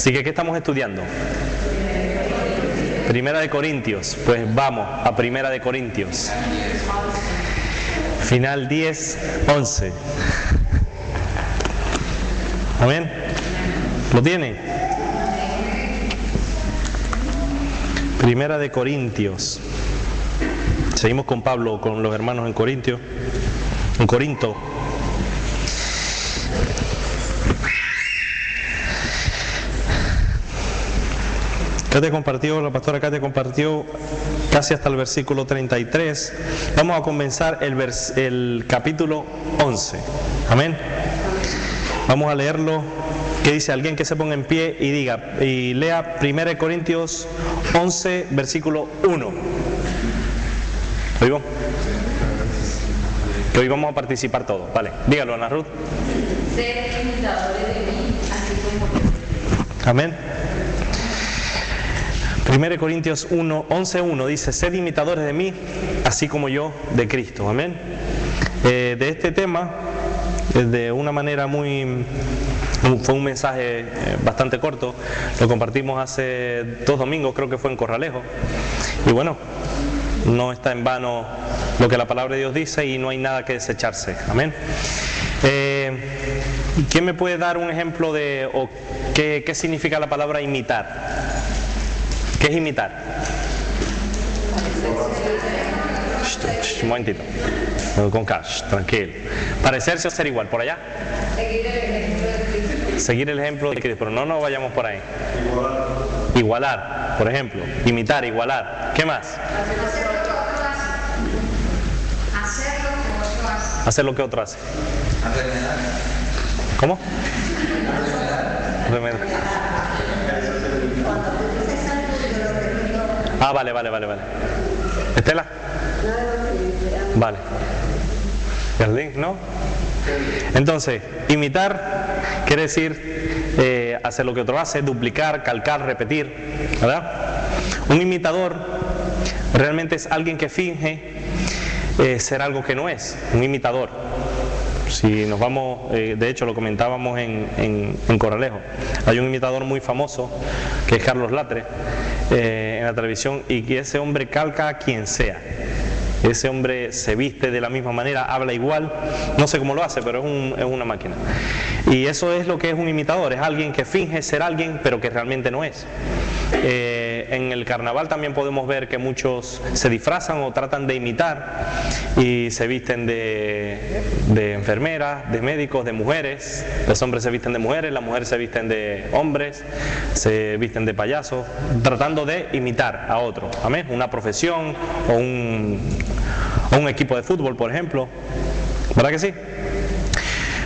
Así que, ¿qué estamos estudiando? Primera de Corintios. Pues vamos a Primera de Corintios. Final 10, 11. ¿Amén? ¿Lo tiene? Primera de Corintios. Seguimos con Pablo, con los hermanos en Corinto. La pastora Katia compartió casi hasta el versículo 33. Vamos a comenzar el capítulo 11. Amén. Vamos a leerlo. ¿Qué dice? Alguien que se ponga en pie y diga y lea 1 Corintios 11, versículo 1. ¿Oigo? Que hoy vamos a participar todos. Vale, dígalo, Ana Ruth. Sed imitadores de mí, así como yo. Amén. 1 Corintios 11:1 dice: sed imitadores de mí, así como yo de Cristo. Amén. De este tema, de una manera fue un mensaje bastante corto, lo compartimos hace 2 domingos, creo que fue en Corralejo. Y bueno, no está en vano lo que la palabra de Dios dice y no hay nada que desecharse. Amén. ¿Quién me puede dar un ejemplo de qué significa la palabra imitar? ¿Qué es imitar? Un momentito. Con cash, tranquilo. Parecerse o ser igual, ¿por allá? Seguir el ejemplo de Cristo, pero no vayamos por ahí. Igualar, por ejemplo. Imitar, igualar. ¿Qué más? Hacer lo que otro hace. ¿Cómo? Ah, vale. ¿Estela? Vale. ¿Jardín? ¿No? Entonces, imitar quiere decir hacer lo que otro hace, duplicar, calcar, repetir, ¿verdad? Un imitador realmente es alguien que finge ser algo que no es, un imitador. Si nos vamos, de hecho lo comentábamos en Corralejo, hay un imitador muy famoso que es Carlos Latre en la televisión, y que ese hombre calca a quien sea. Ese hombre se viste de la misma manera, habla igual, no sé cómo lo hace, pero es una máquina. Y eso es lo que es un imitador, es alguien que finge ser alguien, pero que realmente no es. En el carnaval también podemos ver que muchos se disfrazan o tratan de imitar y se visten de enfermeras, de médicos, de mujeres. Los hombres se visten de mujeres, las mujeres se visten de hombres, se visten de payasos, tratando de imitar a otro. Amén. Una profesión o un equipo de fútbol, por ejemplo. ¿Verdad que sí?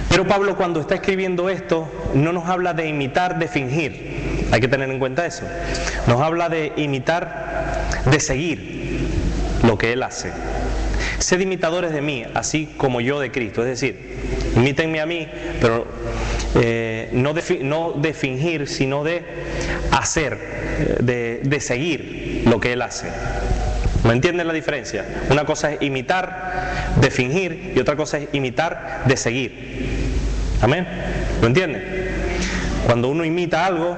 Pero Pablo, cuando está escribiendo esto, no nos habla de imitar, de fingir. Hay que tener en cuenta eso. Nos habla de imitar, de seguir lo que Él hace. Sed imitadores de mí, así como yo de Cristo. Es decir, imítenme a mí, pero no de fingir, sino de hacer, de seguir lo que Él hace. ¿Me entienden la diferencia? Una cosa es imitar, de fingir, y otra cosa es imitar, de seguir. ¿Amén? ¿Lo entienden? Cuando uno imita algo,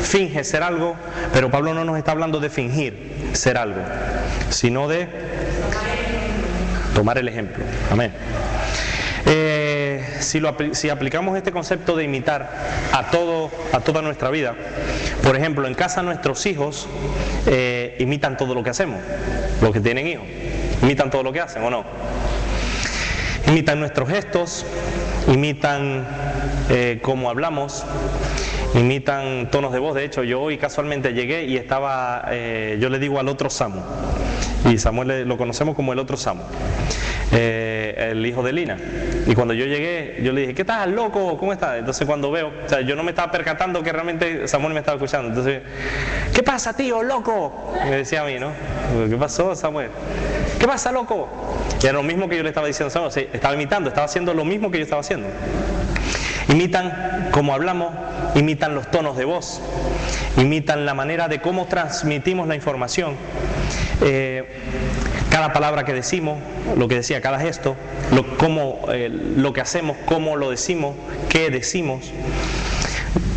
finge ser algo, pero Pablo no nos está hablando de fingir ser algo, sino de tomar el ejemplo. Amén. Si aplicamos este concepto de imitar a toda nuestra vida, por ejemplo, en casa nuestros hijos imitan todo lo que hacemos, los que tienen hijos, imitan todo lo que hacen, ¿o no? Imitan nuestros gestos, imitan cómo hablamos, imitan tonos de voz. De hecho, yo hoy casualmente llegué y estaba, yo le digo al otro Samu, y Samuel lo conocemos como el otro Samu, el hijo de Lina. Y cuando yo llegué, yo le dije: ¿qué tal, loco? ¿Cómo estás? Entonces cuando veo, o sea, yo no me estaba percatando que realmente Samuel me estaba escuchando. Entonces, ¿qué pasa, tío, loco? Me decía a mí, ¿no? ¿Qué pasó, Samuel? ¿Qué pasa, loco? Y era lo mismo que yo le estaba diciendo a Samuel. O sea, estaba imitando, estaba haciendo lo mismo que yo estaba haciendo. Imitan cómo hablamos, imitan los tonos de voz, imitan la manera de cómo transmitimos la información, cada palabra que decimos, lo que decía, cada gesto, lo que hacemos, cómo lo decimos, qué decimos.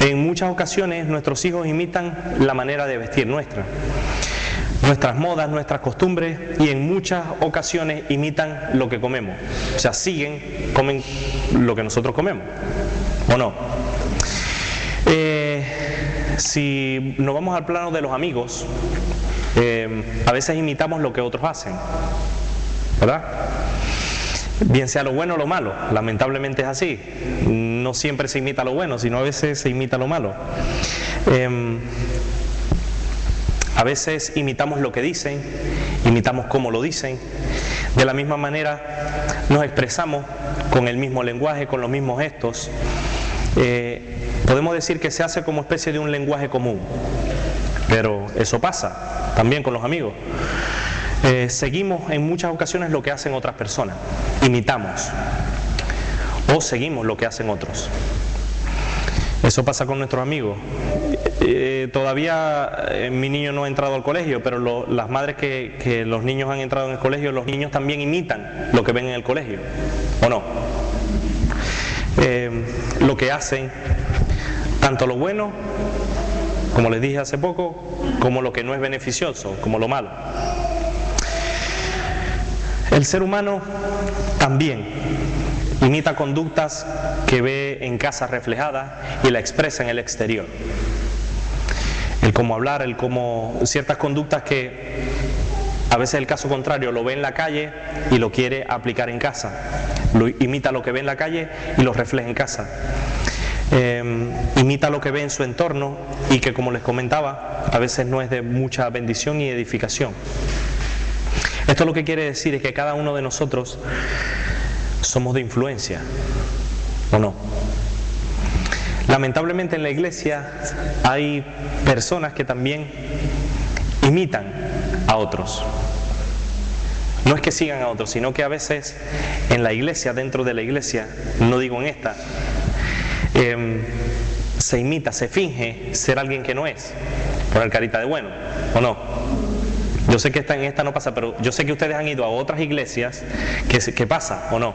En muchas ocasiones nuestros hijos imitan la manera de vestir nuestras modas, nuestras costumbres, y en muchas ocasiones imitan lo que comemos. O sea, comen lo que nosotros comemos, ¿o no? Si nos vamos al plano de los amigos, a veces imitamos lo que otros hacen, ¿verdad? Bien sea lo bueno o lo malo, lamentablemente es así. No siempre se imita lo bueno, sino a veces se imita lo malo. A veces imitamos lo que dicen, imitamos cómo lo dicen. De la misma manera nos expresamos con el mismo lenguaje, con los mismos gestos. Podemos decir que se hace como especie de un lenguaje común, pero eso pasa también con los amigos. Seguimos en muchas ocasiones lo que hacen otras personas, imitamos o seguimos lo que hacen otros. Eso pasa con nuestros amigos. Todavía mi niño no ha entrado al colegio, pero las madres que los niños han entrado en el colegio, los niños también imitan lo que ven en el colegio, ¿o no? Lo que hacen, tanto lo bueno, como les dije hace poco, como lo que no es beneficioso, como lo malo. El ser humano también imita conductas que ve en casa reflejadas y la expresa en el exterior. El cómo hablar, ciertas conductas que a veces el caso contrario lo ve en la calle y lo quiere aplicar en casa. Imita lo que ve en la calle y lo refleja en casa. Imita lo que ve en su entorno y que, como les comentaba, a veces no es de mucha bendición y edificación. Esto lo que quiere decir es que cada uno de nosotros somos de influencia, ¿o no? Lamentablemente en la iglesia hay personas que también imitan a otros. No es que sigan a otros, sino que a veces en la iglesia, dentro de la iglesia, no digo en esta, se imita, se finge ser alguien que no es, poner carita de bueno, ¿o no? Yo sé que en esta no pasa, pero yo sé que ustedes han ido a otras iglesias que pasa, ¿o no?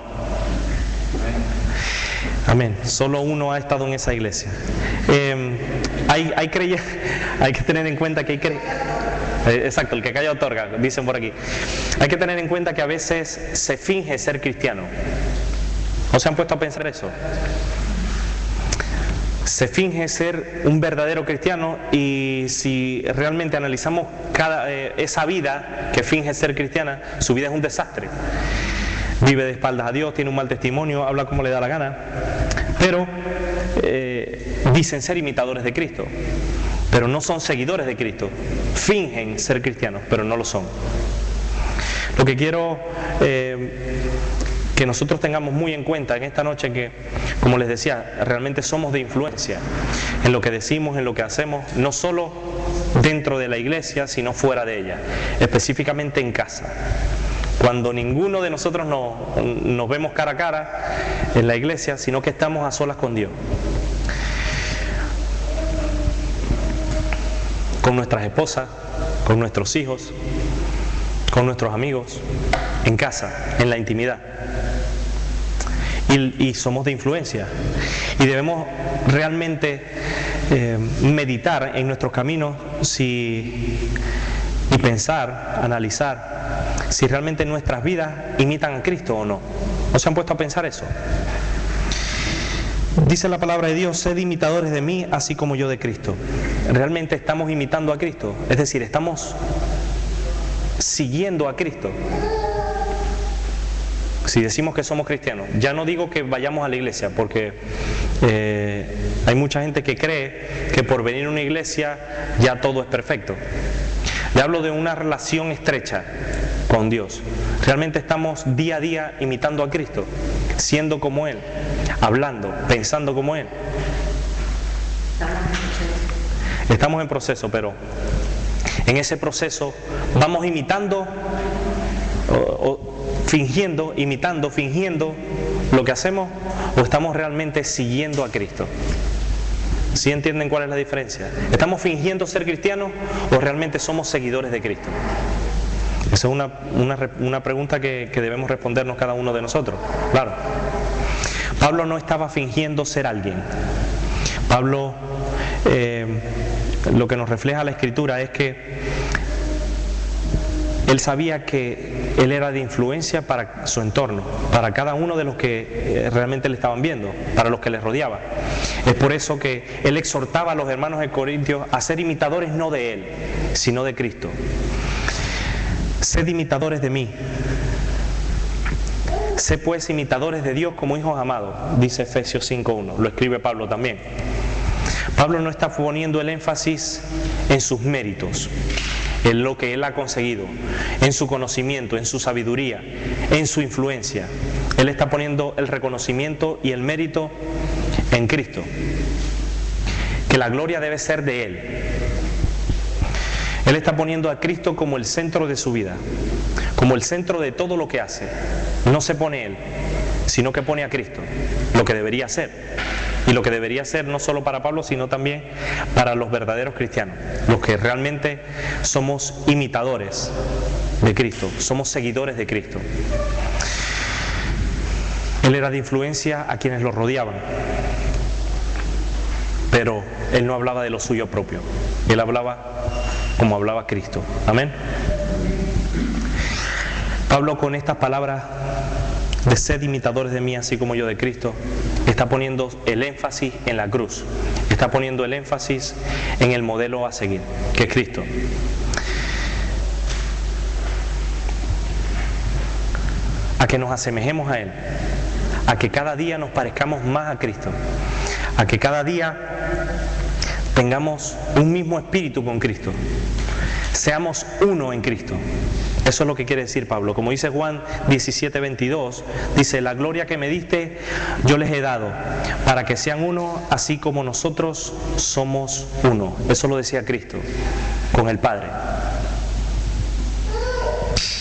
Amén. Solo uno ha estado en esa iglesia. Hay que tener en cuenta que exacto, el que calla otorga, dicen por aquí. Hay que tener en cuenta que a veces se finge ser cristiano. ¿O se han puesto a pensar eso? Se finge ser un verdadero cristiano, y si realmente analizamos esa vida que finge ser cristiana, su vida es un desastre. Vive de espaldas a Dios, tiene un mal testimonio, habla como le da la gana, pero dicen ser imitadores de Cristo, pero no son seguidores de Cristo. Fingen ser cristianos, pero no lo son. Lo que quiero que nosotros tengamos muy en cuenta en esta noche, que, como les decía, realmente somos de influencia en lo que decimos, en lo que hacemos, no solo dentro de la iglesia, sino fuera de ella, específicamente en casa. Cuando ninguno de nosotros nos vemos cara a cara en la iglesia, sino que estamos a solas con Dios. Con nuestras esposas, con nuestros hijos, con nuestros amigos, en casa, en la intimidad. Y somos de influencia. Y debemos realmente meditar en nuestros caminos y pensar, analizar si realmente nuestras vidas imitan a Cristo o no. ¿No se han puesto a pensar eso? Dice la palabra de Dios: sed imitadores de mí, así como yo de Cristo. ¿Realmente estamos imitando a Cristo? Es decir, estamos siguiendo a Cristo. Si decimos que somos cristianos, ya no digo que vayamos a la iglesia, porque hay mucha gente que cree que por venir a una iglesia ya todo es perfecto. Le hablo de una relación estrecha con Dios. Realmente estamos día a día imitando a Cristo, siendo como Él, hablando, pensando como Él. Estamos en proceso, pero en ese proceso vamos imitando fingiendo, imitando, fingiendo lo que hacemos, o estamos realmente siguiendo a Cristo. ¿Sí entienden cuál es la diferencia? ¿Estamos fingiendo ser cristianos o realmente somos seguidores de Cristo? Esa es una pregunta que debemos respondernos cada uno de nosotros. Claro. Pablo no estaba fingiendo ser alguien. Pablo, lo que nos refleja la Escritura es que él sabía que él era de influencia para su entorno, para cada uno de los que realmente le estaban viendo, para los que le rodeaban. Es por eso que él exhortaba a los hermanos de Corintios a ser imitadores no de él, sino de Cristo. Sed imitadores de mí. Sé pues imitadores de Dios como hijos amados, dice Efesios 5:1, lo escribe Pablo también. Pablo no está poniendo el énfasis en sus méritos, en lo que él ha conseguido, en su conocimiento, en su sabiduría, en su influencia. Él está poniendo el reconocimiento y el mérito en Cristo, que la gloria debe ser de Él. Él está poniendo a Cristo como el centro de su vida, como el centro de todo lo que hace. No se pone Él, sino que pone a Cristo, lo que debería ser. Y lo que debería ser no solo para Pablo, sino también para los verdaderos cristianos, los que realmente somos imitadores de Cristo, somos seguidores de Cristo. Él era de influencia a quienes lo rodeaban, pero él no hablaba de lo suyo propio, él hablaba como hablaba Cristo. Amén. Pablo, con estas palabras de sed imitadores de mí así como yo de Cristo, está poniendo el énfasis en la cruz, está poniendo el énfasis en el modelo a seguir, que es Cristo. A que nos asemejemos a Él, a que cada día nos parezcamos más a Cristo, a que cada día tengamos un mismo espíritu con Cristo, seamos uno en Cristo. Eso es lo que quiere decir Pablo. Como dice Juan 17:22, dice: la gloria que me diste yo les he dado, para que sean uno, así como nosotros somos uno. Eso lo decía Cristo con el Padre.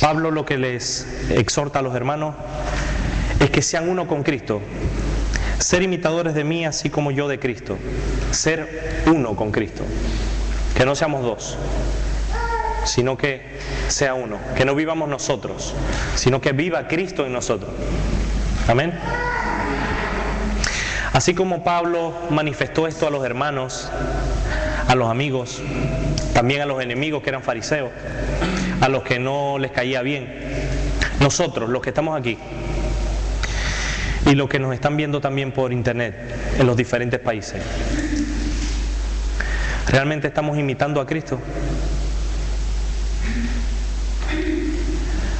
Pablo lo que les exhorta a los hermanos es que sean uno con Cristo, ser imitadores de mí así como yo de Cristo, ser uno con Cristo, que no seamos dos, sino que sea uno, que no vivamos nosotros, sino que viva Cristo en nosotros. Amén. Así como Pablo manifestó esto a los hermanos, a los amigos, también a los enemigos que eran fariseos, a los que no les caía bien, nosotros, los que estamos aquí, y los que nos están viendo también por internet, en los diferentes países, ¿realmente estamos imitando a Cristo?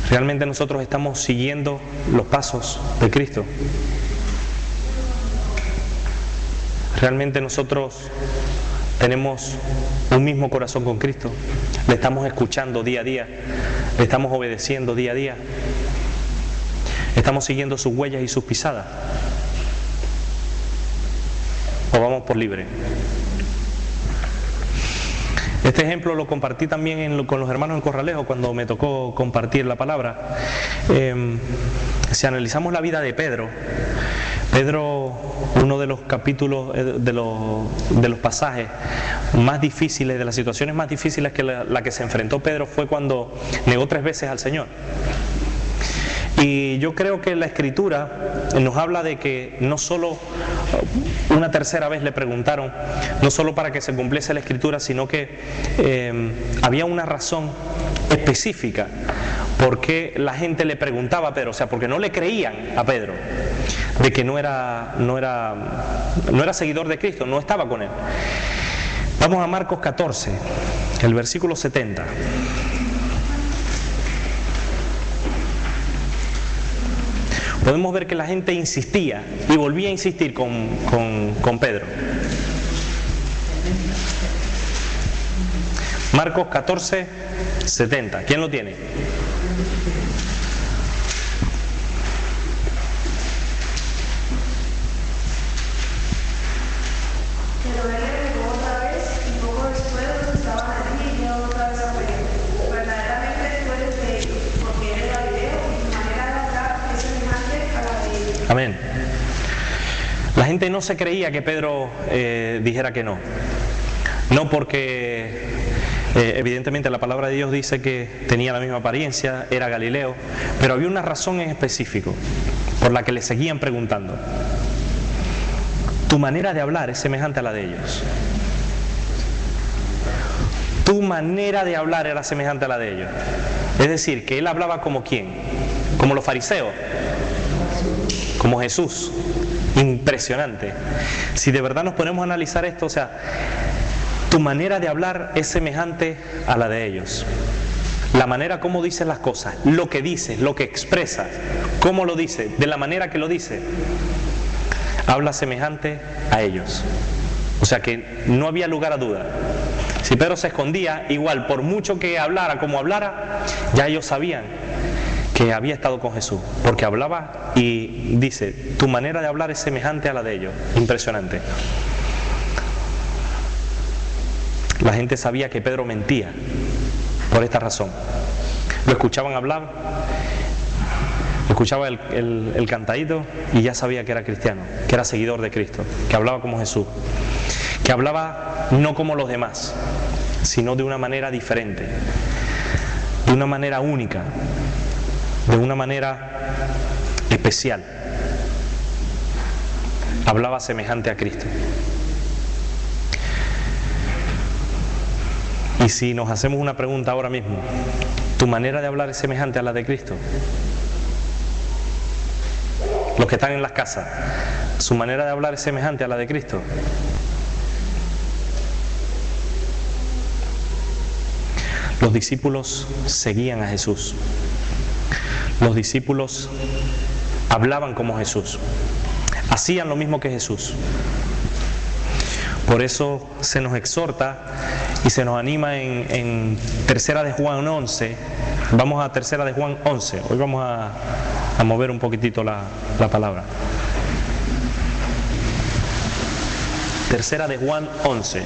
¿Realmente nosotros estamos siguiendo los pasos de Cristo? ¿Realmente nosotros tenemos un mismo corazón con Cristo? ¿Le estamos escuchando día a día? ¿Le estamos obedeciendo día a día? ¿Estamos siguiendo sus huellas y sus pisadas? ¿O vamos por libre? Este ejemplo lo compartí también con los hermanos en Corralejo cuando me tocó compartir la palabra. Si analizamos la vida de Pedro, uno de los capítulos, de los pasajes más difíciles, de las situaciones más difíciles que la que se enfrentó Pedro fue cuando negó 3 veces al Señor. Y yo creo que la Escritura nos habla de que no solo una tercera vez le preguntaron, no solo para que se cumpliese la Escritura, sino que había una razón específica por qué la gente le preguntaba a Pedro, o sea, porque no le creían a Pedro de que no era seguidor de Cristo, no estaba con él. Vamos a Marcos 14, el versículo 70. Podemos ver que la gente insistía y volvía a insistir con Pedro. Marcos 14, 70. ¿Quién lo tiene? Pero él le negó otra vez y poco después los que estaban allí vinieron otra vez a Pedro. Verdaderamente tú eres de ellos, porque eres Galileo y tu manera de hablar es semejante a la de ellos. Amén. La gente no se creía que Pedro dijera que no. No porque evidentemente la palabra de Dios dice que tenía la misma apariencia, era Galileo, pero había una razón en específico por la que le seguían preguntando. tu manera de hablar es semejante a la de ellos. Tu manera de hablar era semejante a la de ellos. Es decir, que él hablaba como ¿quién? Como los fariseos, como Jesús. Impresionante. Si de verdad nos ponemos a analizar esto, o sea, tu manera de hablar es semejante a la de ellos. La manera como dices las cosas, lo que dices, lo que expresas, cómo lo dices, de la manera que lo dices, habla semejante a ellos. O sea que no había lugar a duda. Si Pedro se escondía, igual, por mucho que hablara como hablara, ya ellos sabían que había estado con Jesús, porque hablaba y dice, tu manera de hablar es semejante a la de ellos. Impresionante. La gente sabía que Pedro mentía por esta razón. Lo escuchaban hablar, escuchaba el cantadito y ya sabía que era cristiano, que era seguidor de Cristo, que hablaba como Jesús, que hablaba no como los demás, sino de una manera diferente, de una manera única, de una manera especial. Hablaba semejante a Cristo. Y si nos hacemos una pregunta ahora mismo, ¿tu manera de hablar es semejante a la de Cristo? Los que están en las casas, ¿su manera de hablar es semejante a la de Cristo? Los discípulos seguían a Jesús. Los discípulos hablaban como Jesús. Hacían lo mismo que Jesús. Por eso se nos exhorta y se nos anima en Tercera de Juan 11. Vamos a Tercera de Juan 11. Hoy vamos a mover un poquitito la palabra. Tercera de Juan 11.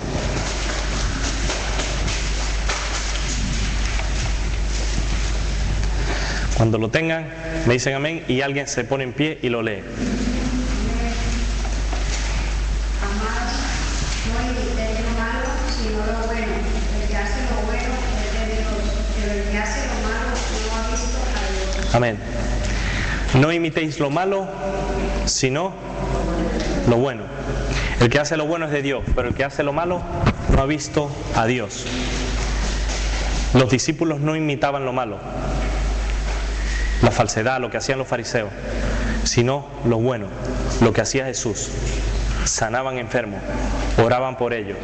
Cuando lo tengan, me dicen amén y alguien se pone en pie y lo lee. Amén. No imitéis lo malo, sino lo bueno. El que hace lo bueno es de Dios, pero el que hace lo malo no ha visto a Dios. Los discípulos no imitaban lo malo, la falsedad, lo que hacían los fariseos, sino lo bueno, lo que hacía Jesús. Sanaban enfermos, oraban por ellos,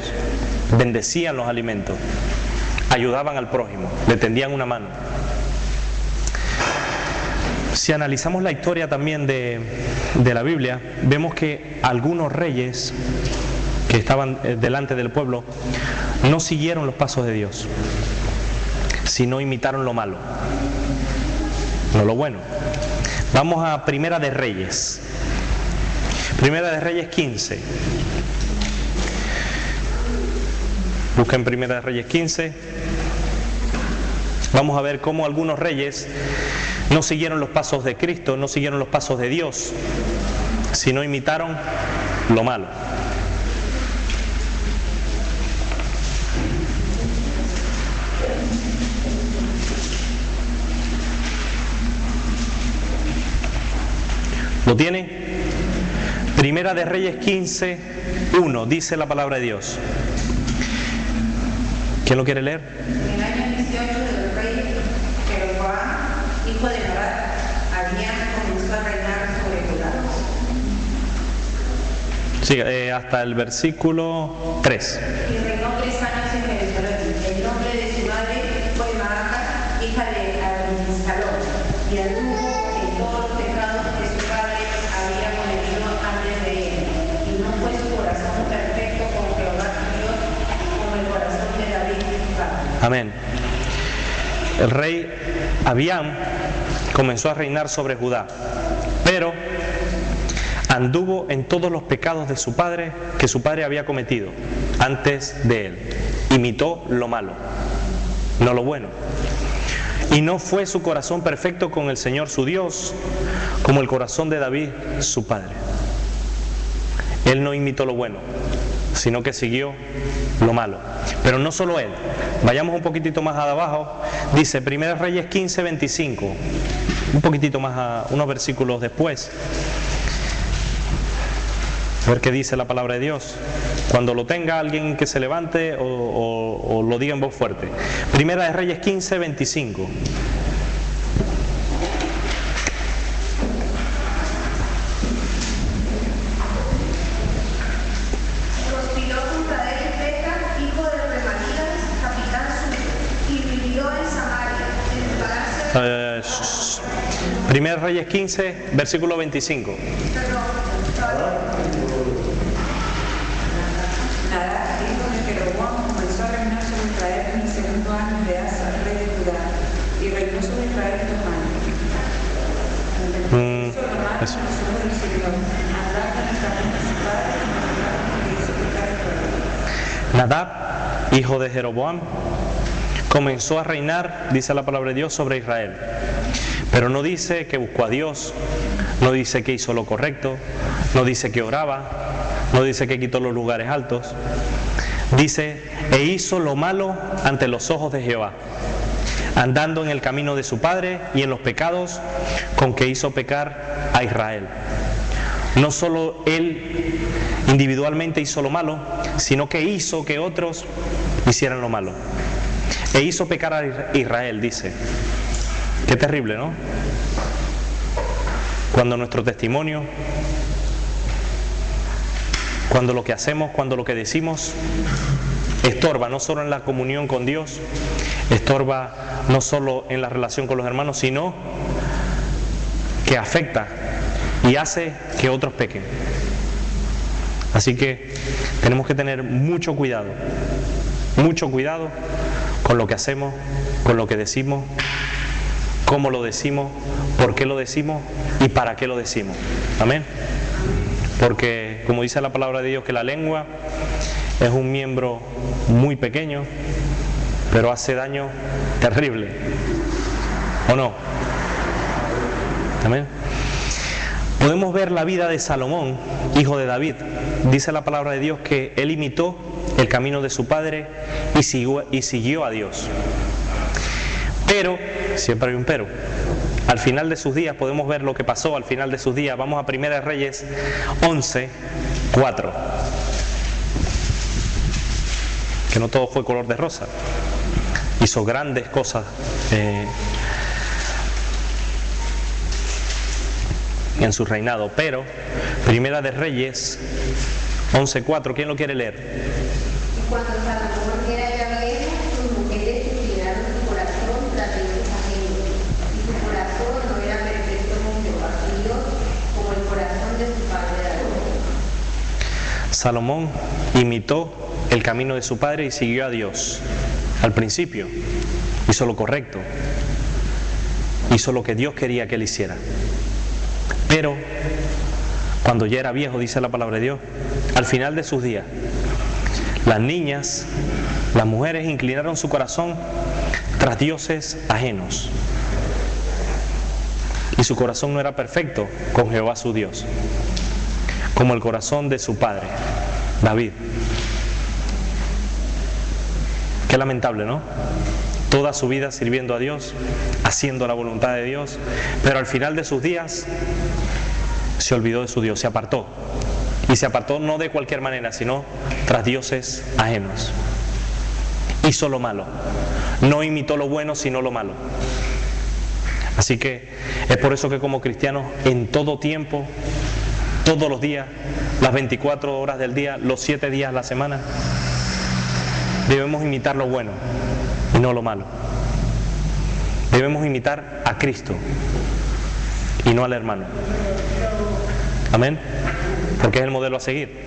bendecían los alimentos, ayudaban al prójimo, le tendían una mano. Si analizamos la historia también de la Biblia, vemos que algunos reyes que estaban delante del pueblo no siguieron los pasos de Dios, sino imitaron lo malo, no lo bueno. Vamos a Primera de Reyes. Primera de Reyes 15. Busquen Primera de Reyes 15. Vamos a ver cómo algunos reyes no siguieron los pasos de Cristo, no siguieron los pasos de Dios, sino imitaron lo malo. ¿Lo tiene? Primera de Reyes 15, 1, dice la palabra de Dios. ¿Quién lo quiere leer? En el año 18 del rey Jeroboam, hijo de Nabat, Abías comenzó a reinar sobre Judá. Sí, hasta el versículo 3. Y reinó 3 años en Jerusalén. El nombre de su madre fue Maaca, hija de Abinsalom, y anduvo en todos los pecados que su padre había cometido antes de él. Y no fue su corazón perfecto con Jehová su Dios, como el corazón de David su padre. Amén. El rey Abiam comenzó a reinar sobre Judá, pero anduvo en todos los pecados de su padre que su padre había cometido antes de él. Imitó lo malo, no lo bueno. Y no fue su corazón perfecto con el Señor su Dios, como el corazón de David su padre. Él no imitó lo bueno, sino que siguió lo malo. Pero no solo él. Vayamos un poquitito más abajo. Dice 1 Reyes 15, 25. Un poquitito más, unos versículos después. A ver qué dice la palabra de Dios. Cuando lo tenga alguien que se levante o lo diga en voz fuerte. Primera de Reyes 15, 25. Conspiró contra él Peka, hijo de Remalias, capitán suyo, y vivió en Samaria, en el palacio de... Primera de Reyes 15, versículo 25. Nadab, hijo de Jeroboam, comenzó a reinar sobre Israel en el segundo año de Asa, rey de Judá, y reinó sobre Israel 2 años. Hizo lo malo eso. en los ojos del Señor, andar en el camino de su padre, y no hizo pecar a Israel. Nadab, hijo de Jeroboam, comenzó a reinar, dice la palabra de Dios, sobre Israel. Pero no dice que buscó a Dios, no dice que hizo lo correcto, no dice que oraba, no dice que quitó los lugares altos. Dice, e hizo lo malo ante los ojos de Jehová, andando en el camino de su padre y en los pecados con que hizo pecar a Israel. No solo él individualmente hizo lo malo, sino que hizo que otros hicieran lo malo. E hizo pecar a Israel, dice. Qué terrible, ¿no? Cuando nuestro testimonio, cuando lo que hacemos, cuando lo que decimos estorba no solo en la comunión con Dios, estorba no solo en la relación con los hermanos, sino que afecta y hace que otros pequen. Así que tenemos que tener mucho cuidado con lo que hacemos, con lo que decimos, cómo lo decimos, por qué lo decimos y para qué lo decimos. Amén. Porque, como dice la palabra de Dios, que la lengua es un miembro muy pequeño, pero hace daño terrible. ¿O no? Amén. Podemos ver la vida de Salomón, hijo de David. Dice la palabra de Dios que él imitó el camino de su padre y siguió a Dios. Pero, siempre hay un pero, al final de sus días, podemos ver lo que pasó al final de sus días. Vamos a Primera de Reyes 11, 4. Que no todo fue color de rosa. Hizo grandes cosas en su reinado. Pero, Primera de Reyes 11, 4, ¿quién lo quiere leer? Y cuando Salomón era ya viejo, sus mujeres inclinaron su corazón tras dioses ajenos, y su corazón no era perfecto con Jehová su Dios, como el corazón de su padre David. Salomón imitó el camino de su padre y siguió a Dios. Al principio hizo lo correcto, hizo lo que Dios quería que él hiciera. Pero cuando ya era viejo, dice la palabra de Dios, al final de sus días, las niñas, las mujeres inclinaron su corazón tras dioses ajenos. Y su corazón no era perfecto con Jehová su Dios, como el corazón de su padre, David. Qué lamentable, ¿no? Toda su vida sirviendo a Dios, haciendo la voluntad de Dios, pero al final de sus días se olvidó de su Dios, se apartó. Y se apartó no de cualquier manera, sino tras dioses ajenos. Hizo lo malo. No imitó lo bueno, sino lo malo. Así que es por eso que como cristianos, en todo tiempo, todos los días, las 24 horas del día, los 7 días a la semana, debemos imitar lo bueno y no lo malo. Debemos imitar a Cristo y no al hermano. Amén. Porque es el modelo a seguir.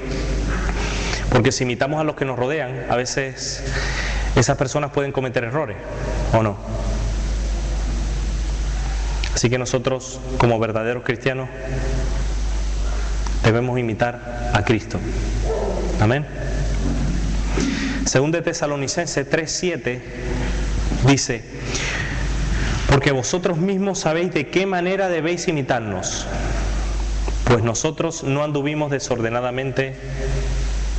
Porque si imitamos a los que nos rodean, a veces esas personas pueden cometer errores, ¿o no? Así que nosotros, como verdaderos cristianos, debemos imitar a Cristo. Amén. Según de Tesalonicenses 3:7 dice: porque vosotros mismos sabéis de qué manera debéis imitarnos, pues nosotros no anduvimos desordenadamente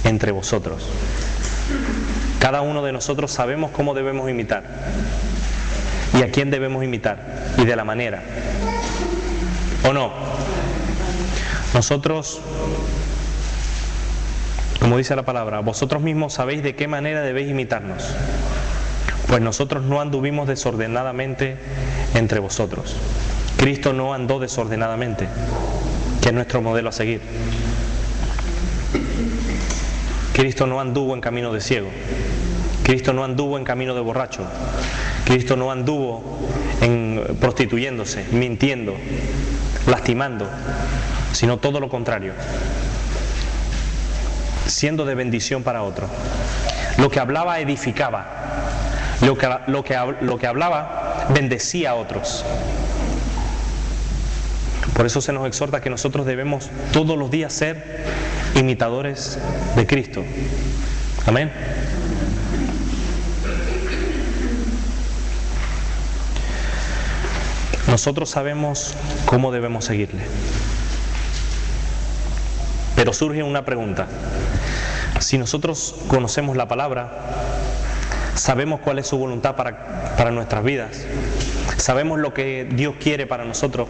entre vosotros. Cada uno de nosotros sabemos cómo debemos imitar y a quién debemos imitar y de la manera. ¿O no? Nosotros Como dice la palabra, vosotros mismos sabéis de qué manera debéis imitarnos, pues nosotros no anduvimos desordenadamente entre vosotros. Cristo no andó desordenadamente, que es nuestro modelo a seguir. Cristo no anduvo en camino de ciego. Cristo no anduvo en camino de borracho. Cristo no anduvo prostituyéndose, mintiendo, lastimando, sino todo lo contrario, siendo de bendición para otro. Lo que hablaba edificaba, lo que hablaba bendecía a otros. Por eso se nos exhorta que nosotros debemos todos los días ser imitadores de Cristo. Amén. Nosotros sabemos cómo debemos seguirle. Pero surge una pregunta. Si nosotros conocemos la palabra, sabemos cuál es su voluntad para nuestras vidas, sabemos lo que Dios quiere para nosotros,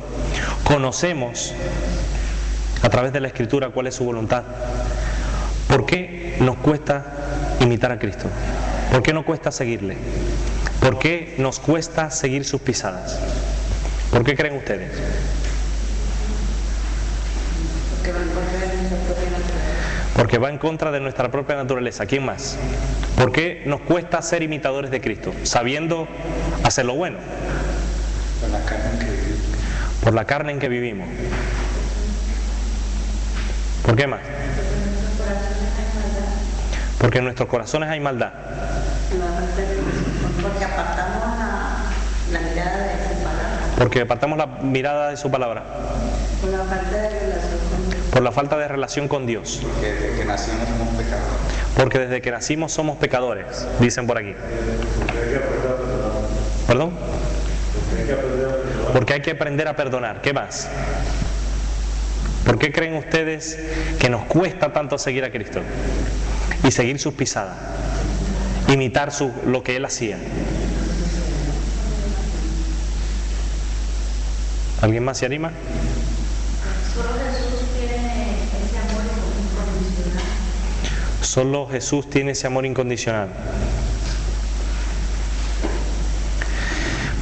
conocemos a través de la Escritura cuál es su voluntad, ¿por qué nos cuesta imitar a Cristo? ¿Por qué nos cuesta seguirle? ¿Por qué nos cuesta seguir sus pisadas? ¿Por qué creen ustedes? Porque va en contra de nuestra propia naturaleza. ¿Quién más? ¿Por qué nos cuesta ser imitadores de Cristo, sabiendo hacer lo bueno? Por la carne en que vivimos. Por la carne en que vivimos. ¿Por qué más? Porque en nuestros corazones hay maldad. Porque apartamos la mirada de su palabra. Porque apartamos la mirada de su palabra. Por la falta de relación con Dios. Por la falta de relación con Dios. Porque desde que nacimos somos pecadores. Porque desde que nacimos somos pecadores, dicen por aquí. ¿Perdón? Porque hay que aprender a perdonar. ¿Qué más? ¿Por qué creen ustedes que nos cuesta tanto seguir a Cristo? Y seguir sus pisadas. Imitar lo que Él hacía. ¿Alguien más se anima? Solo Jesús tiene ese amor incondicional. Solo Jesús tiene ese amor incondicional.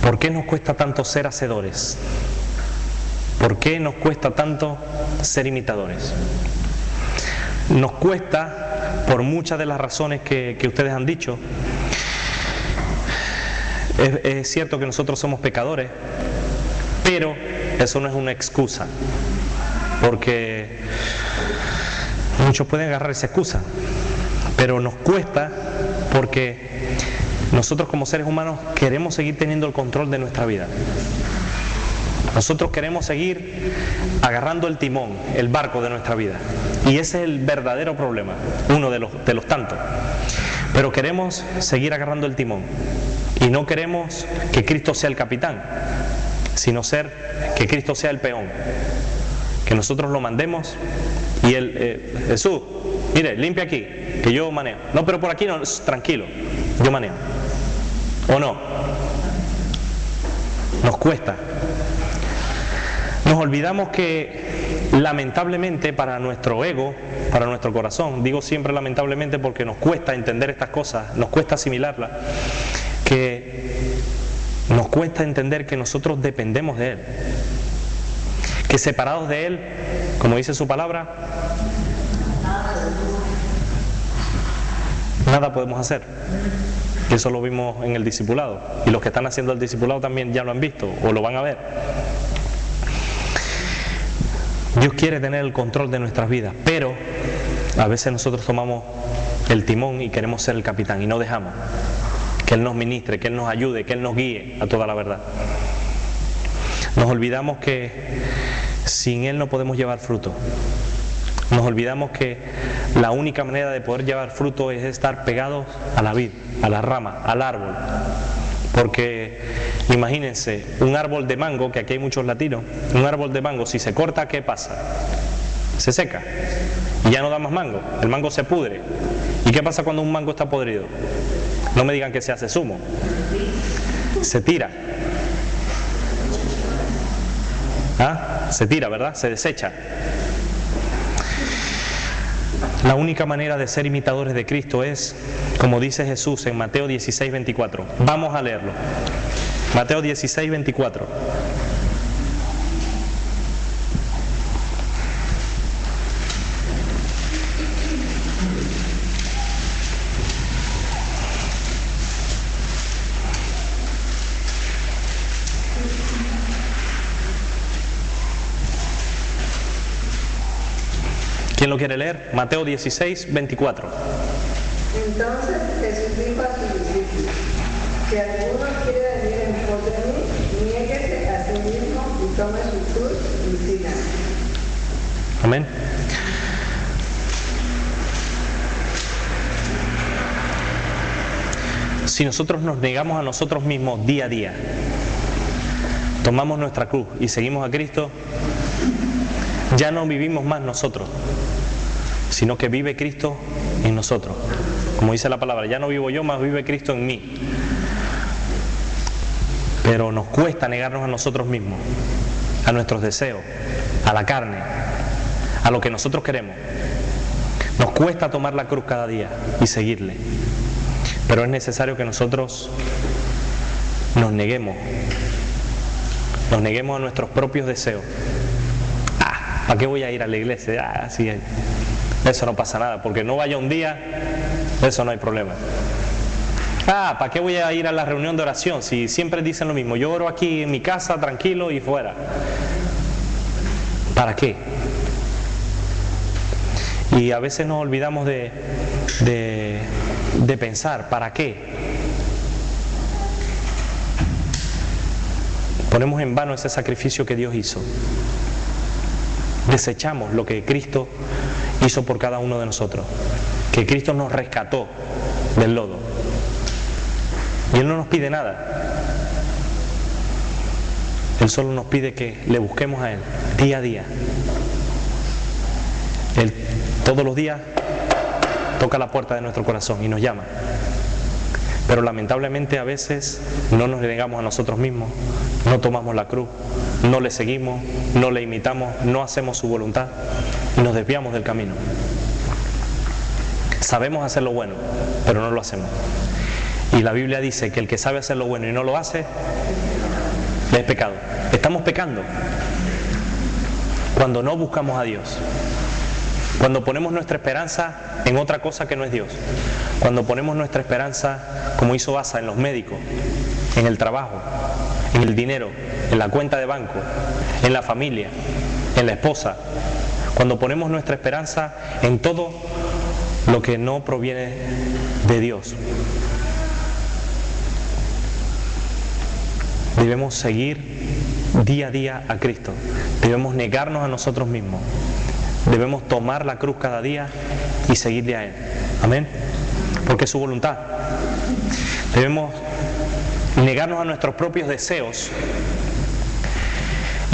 ¿Por qué nos cuesta tanto ser hacedores? ¿Por qué nos cuesta tanto ser imitadores? Nos cuesta por muchas de las razones que ustedes han dicho. Es cierto que nosotros somos pecadores, pero eso no es una excusa, porque muchos pueden agarrar esa excusa, pero nos cuesta porque nosotros como seres humanos queremos seguir teniendo el control de nuestra vida. Nosotros queremos seguir agarrando el timón, el barco de nuestra vida, y ese es el verdadero problema, uno de los tantos. Pero queremos seguir agarrando el timón y no queremos que Cristo sea el capitán, sino que Cristo sea el peón, que nosotros lo mandemos y Jesús, mire, limpia aquí, que yo manejo. No, pero por aquí no, tranquilo, yo manejo. ¿O no? Nos cuesta. Nos olvidamos que lamentablemente para nuestro ego, para nuestro corazón, digo siempre lamentablemente porque nos cuesta entender estas cosas, nos cuesta asimilarlas, que nos cuesta entender que nosotros dependemos de Él, que separados de Él, como dice su palabra, nada podemos hacer. Y eso lo vimos en el discipulado, y los que están haciendo el discipulado también ya lo han visto o lo van a ver. Dios quiere tener el control de nuestras vidas, pero a veces nosotros tomamos el timón y queremos ser el capitán y no dejamos que Él nos ministre, que Él nos ayude, que Él nos guíe a toda la verdad. Nos olvidamos que sin Él no podemos llevar fruto. Nos olvidamos que la única manera de poder llevar fruto es estar pegados a la vid, a la rama, al árbol. Porque imagínense, un árbol de mango, que aquí hay muchos latinos, un árbol de mango, si se corta, ¿qué pasa? Se seca y ya no da más mango, el mango se pudre. ¿Y qué pasa cuando un mango está podrido? No me digan que se hace zumo, se tira. ¿Ah? Se tira, ¿verdad? Se desecha. La única manera de ser imitadores de Cristo es, como dice Jesús en Mateo 16, 24. Vamos a leerlo. Mateo 16, 24. ¿Quién lo quiere leer? Mateo 16, 24. Entonces Jesús dijo a sus discípulos: si alguno quiere venir en pos de mí, niéguese a sí mismo y tome su cruz y sígame. Amén. Si nosotros nos negamos a nosotros mismos día a día, tomamos nuestra cruz y seguimos a Cristo, ya no vivimos más nosotros, sino que vive Cristo en nosotros. Como dice la palabra, ya no vivo yo, más vive Cristo en mí. Pero nos cuesta negarnos a nosotros mismos, a nuestros deseos, a la carne, a lo que nosotros queremos. Nos cuesta tomar la cruz cada día y seguirle. Pero es necesario que nosotros nos neguemos a nuestros propios deseos. ¿Para qué voy a ir a la iglesia? Sí, eso no pasa nada, porque no vaya un día, eso no hay problema. ¿Para qué voy a ir a la reunión de oración? Si siempre dicen lo mismo, yo oro aquí en mi casa, tranquilo y fuera. ¿Para qué? Y a veces nos olvidamos de pensar, ¿para qué? Ponemos en vano ese sacrificio que Dios hizo. Desechamos lo que Cristo hizo por cada uno de nosotros, que Cristo nos rescató del lodo y Él no nos pide nada. Él solo nos pide que le busquemos a Él día a día. Él todos los días toca la puerta de nuestro corazón y nos llama, pero lamentablemente a veces no nos negamos a nosotros mismos, no tomamos la cruz, no le seguimos, no le imitamos, no hacemos su voluntad y nos desviamos del camino. Sabemos hacer lo bueno, pero no lo hacemos. Y la Biblia dice que el que sabe hacer lo bueno y no lo hace, es pecado. Estamos pecando cuando no buscamos a Dios, cuando ponemos nuestra esperanza en otra cosa que no es Dios, cuando ponemos nuestra esperanza, como hizo Asa, en los médicos, en el trabajo, en el dinero, en la cuenta de banco, en la familia, en la esposa, cuando ponemos nuestra esperanza en todo lo que no proviene de Dios. Debemos seguir día a día a Cristo, debemos negarnos a nosotros mismos, debemos tomar la cruz cada día y seguirle a Él. Amén. Porque es su voluntad. Debemos negarnos a nuestros propios deseos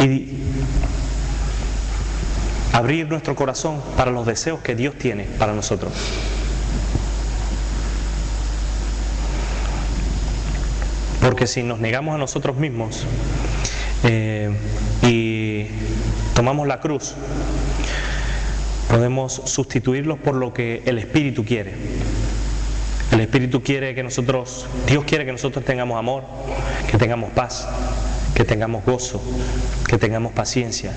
y abrir nuestro corazón para los deseos que Dios tiene para nosotros. Porque si nos negamos a nosotros mismos y tomamos la cruz, podemos sustituirlos por lo que el Espíritu quiere. El Espíritu quiere que nosotros, Dios quiere que nosotros tengamos amor, que tengamos paz, que tengamos gozo, que tengamos paciencia,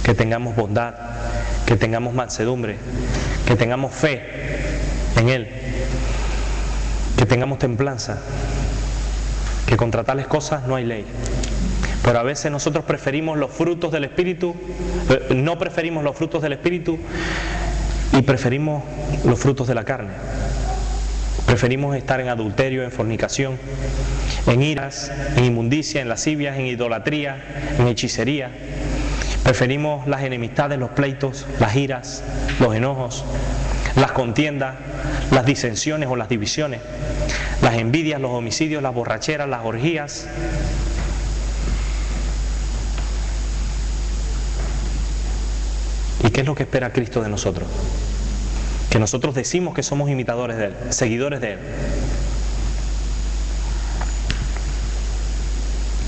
que tengamos bondad, que tengamos mansedumbre, que tengamos fe en Él, que tengamos templanza, que contra tales cosas no hay ley. Pero a veces nosotros preferimos los frutos del Espíritu, no preferimos los frutos del Espíritu y preferimos los frutos de la carne. Preferimos estar en adulterio, en fornicación, en iras, en inmundicia, en lascivias, en idolatría, en hechicería. Preferimos las enemistades, los pleitos, las iras, los enojos, las contiendas, las disensiones o las divisiones, las envidias, los homicidios, las borracheras, las orgías. ¿Y qué es lo que espera Cristo de nosotros? Que nosotros decimos que somos imitadores de Él, seguidores de Él.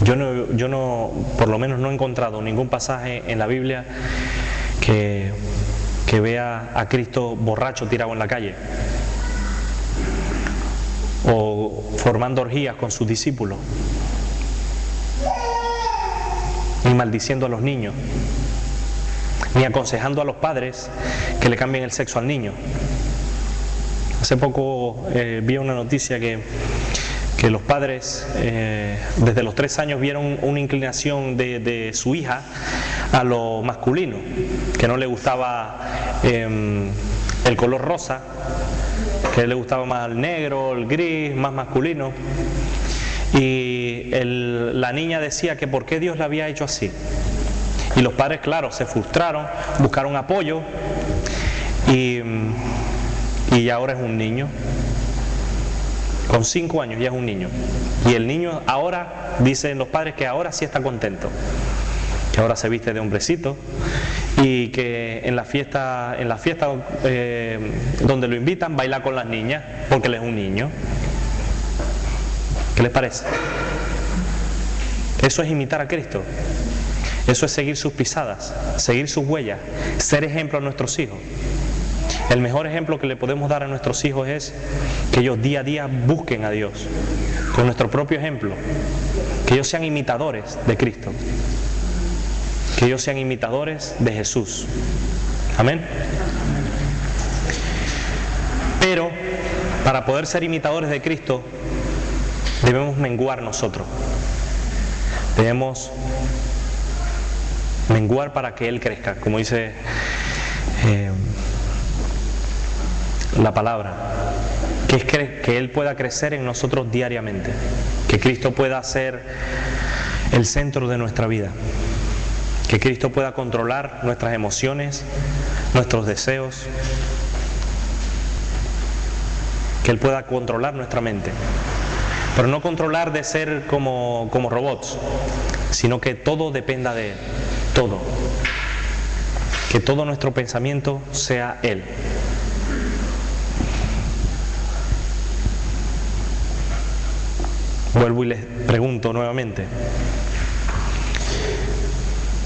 Yo no, por lo menos no he encontrado ningún pasaje en la Biblia que que vea a Cristo borracho tirado en la calle, o formando orgías con sus discípulos, ni maldiciendo a los niños, ni aconsejando a los padres que le cambien el sexo al niño. Hace poco vi una noticia que los padres desde los 3 años vieron una inclinación de su hija a lo masculino, que no le gustaba el color rosa, que le gustaba más el negro, el gris, más masculino. Y la niña decía que por qué Dios la había hecho así. Y los padres, claro, se frustraron, buscaron apoyo y ahora es un niño. Con 5 años ya es un niño. Y el niño ahora, dicen los padres, que ahora sí está contento. Que ahora se viste de hombrecito y que en la fiesta donde lo invitan baila con las niñas porque él es un niño. ¿Qué les parece? Eso es imitar a Cristo. Eso es seguir sus pisadas, seguir sus huellas, ser ejemplo a nuestros hijos. El mejor ejemplo que le podemos dar a nuestros hijos es que ellos día a día busquen a Dios con nuestro propio ejemplo, que ellos sean imitadores de Cristo, que ellos sean imitadores de Jesús. Amén. Pero para poder ser imitadores de Cristo debemos menguar nosotros, debemos menguar para que Él crezca, como dice la palabra, que es que Él pueda crecer en nosotros diariamente, que Cristo pueda ser el centro de nuestra vida, que Cristo pueda controlar nuestras emociones, nuestros deseos, que Él pueda controlar nuestra mente, pero no controlar de ser como robots, sino que todo dependa de Él, todo, que todo nuestro pensamiento sea Él. Vuelvo y les pregunto nuevamente,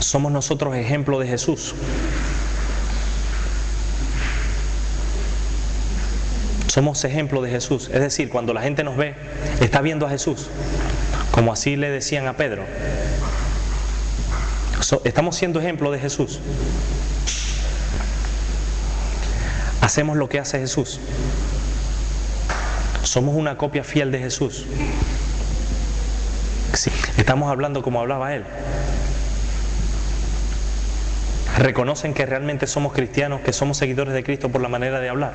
¿somos nosotros ejemplo de Jesús? Somos ejemplo de Jesús, es decir, cuando la gente nos ve, está viendo a Jesús, como así le decían a Pedro. Estamos siendo ejemplo de Jesús. Hacemos lo que hace Jesús. Somos una copia fiel de Jesús. Sí, estamos hablando como hablaba Él. ¿Reconocen que realmente somos cristianos, que somos seguidores de Cristo por la manera de hablar?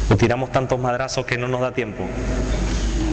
¿O tiramos tantos madrazos que no nos da tiempo?